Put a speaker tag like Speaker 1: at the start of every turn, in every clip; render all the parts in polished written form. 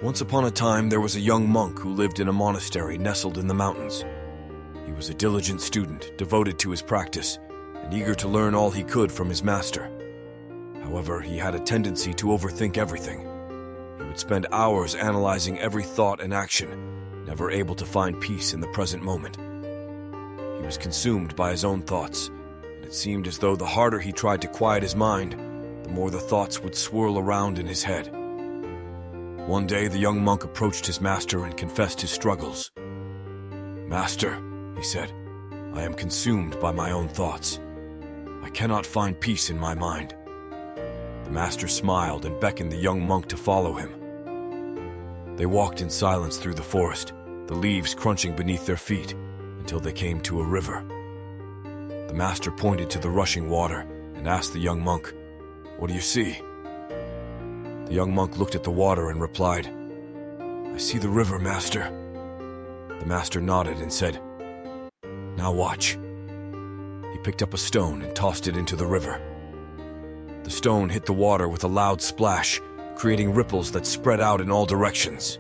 Speaker 1: Once upon a time, there was a young monk who lived in a monastery nestled in the mountains. He was a diligent student, devoted to his practice, and eager to learn all he could from his master. However, he had a tendency to overthink everything. He would spend hours analyzing every thought and action, never able to find peace in the present moment. He was consumed by his own thoughts, and it seemed as though the harder he tried to quiet his mind, the more the thoughts would swirl around in his head. One day, the young monk approached his master and confessed his struggles. "Master," he said, "I am consumed by my own thoughts. I cannot find peace in my mind." The master smiled and beckoned the young monk to follow him. They walked in silence through the forest, the leaves crunching beneath their feet, until they came to a river. The master pointed to the rushing water and asked the young monk, "What do you see?" The young monk looked at the water and replied, "I see the river, master." The master nodded and said, "Now watch." He picked up a stone and tossed it into the river. The stone hit the water with a loud splash, creating ripples that spread out in all directions.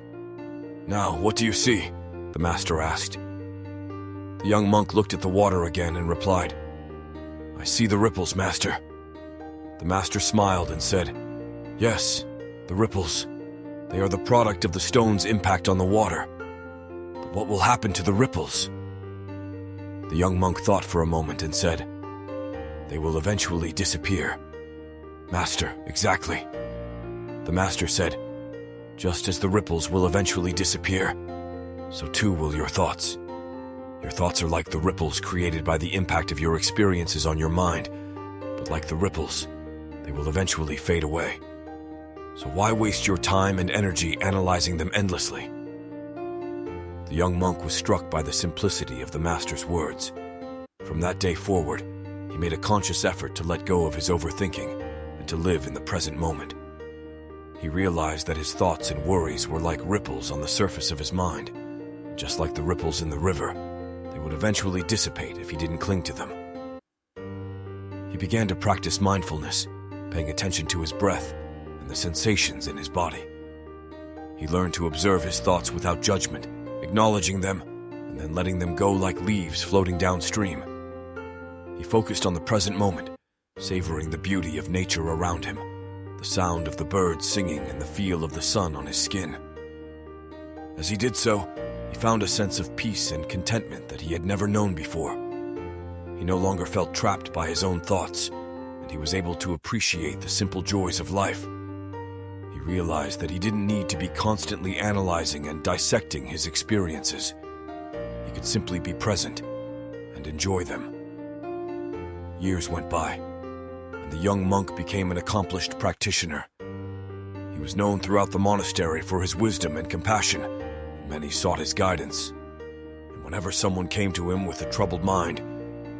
Speaker 1: "Now, what do you see?" the master asked. The young monk looked at the water again and replied, "I see the ripples, master." The master smiled and said, "Yes, the ripples. They are the product of the stone's impact on the water. But what will happen to the ripples?" The young monk thought for a moment and said, "They will eventually disappear." "Master, exactly." The master said, "Just as the ripples will eventually disappear, so too will your thoughts. Your thoughts are like the ripples created by the impact of your experiences on your mind, but like the ripples, they will eventually fade away. So why waste your time and energy analyzing them endlessly?" The young monk was struck by the simplicity of the master's words. From that day forward, he made a conscious effort to let go of his overthinking and to live in the present moment. He realized that his thoughts and worries were like ripples on the surface of his mind, and just like the ripples in the river, they would eventually dissipate if he didn't cling to them. He began to practice mindfulness, paying attention to his breath and the sensations in his body. He learned to observe his thoughts without judgment, acknowledging them, and then letting them go like leaves floating downstream. He focused on the present moment, savoring the beauty of nature around him, the sound of the birds singing and the feel of the sun on his skin. As he did so, he found a sense of peace and contentment that he had never known before. He no longer felt trapped by his own thoughts, and he was able to appreciate the simple joys of life. He realized that he didn't need to be constantly analyzing and dissecting his experiences. He could simply be present and enjoy them. Years went by, and the young monk became an accomplished practitioner. He was known throughout the monastery for his wisdom and compassion, and many sought his guidance. And whenever someone came to him with a troubled mind,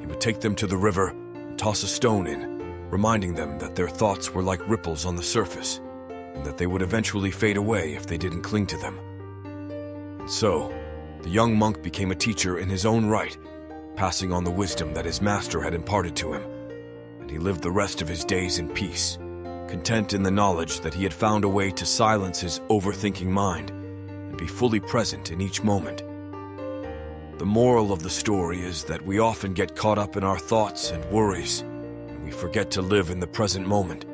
Speaker 1: he would take them to the river and toss a stone in, reminding them that their thoughts were like ripples on the surface, and that they would eventually fade away if they didn't cling to them. And so, the young monk became a teacher in his own right, passing on the wisdom that his master had imparted to him, and he lived the rest of his days in peace, content in the knowledge that he had found a way to silence his overthinking mind and be fully present in each moment. The moral of the story is that we often get caught up in our thoughts and worries, and we forget to live in the present moment.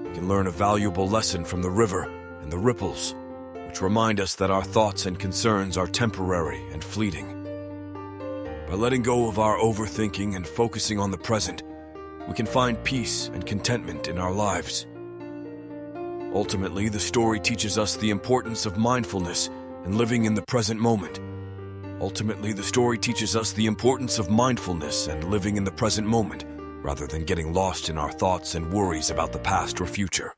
Speaker 1: We can learn a valuable lesson from the river and the ripples, which remind us that our thoughts and concerns are temporary and fleeting. By letting go of our overthinking and focusing on the present, we can find peace and contentment in our lives. Ultimately, the story teaches us the importance of mindfulness and living in the present moment. Rather than getting lost in our thoughts and worries about the past or future.